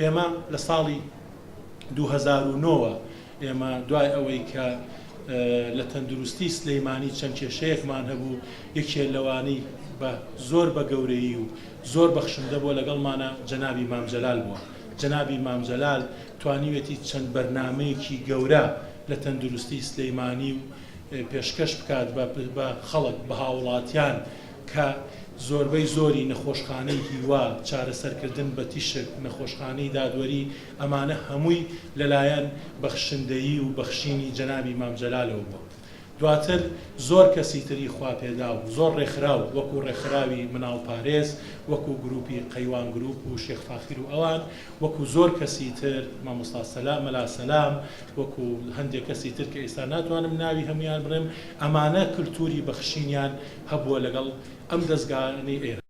ئێمە لە ساڵی 2009 ئێمە دوای ئەوەی کە لە تەندروستی سلەیمانی چەند کێشەیەکمان هەبوو، یەکێ لەوانەی بە زۆر بە گەورەیی و زۆر بەخشندە بۆ لەگەڵمانە جەنابی مام جەلال بووە. جەنابی مام جەلال توانیوێتی چەند بەرنامەیەکی گەورە لە تەندروستی سلەیمانی و پێشکەش بکات بە خەڵک بە هاوڵاتیان کە زۆربەی زۆری نەخۆشخانەی هیوا، چارەسەرکردن بە تیشک، نەخۆشخانەی دادوەری، ئەمانە هەمووی لەلایەن بەخشندەیی و بەخشینی جەنابی مام جەلالەوە بووە. دواتر زۆر کەسی تری خوا پێدا و زۆر ڕێکخراو وەکو ڕێکخراوی مناڵ پارێز، وەکو گروپی قەیوان گروپ و شێخ فاخر و ئەوان، وەکو زۆر کەسی تر، مامۆستا سەلام، مەلا سەلام، وەکو هەندێک کەسی تر کە ئێستا ناتوانم ناوی هەمویان بڕێم، ئەمانە کللتوری بەخشینیان هەبووە لەگەڵ ئەم دەستگاانەی ئێرە.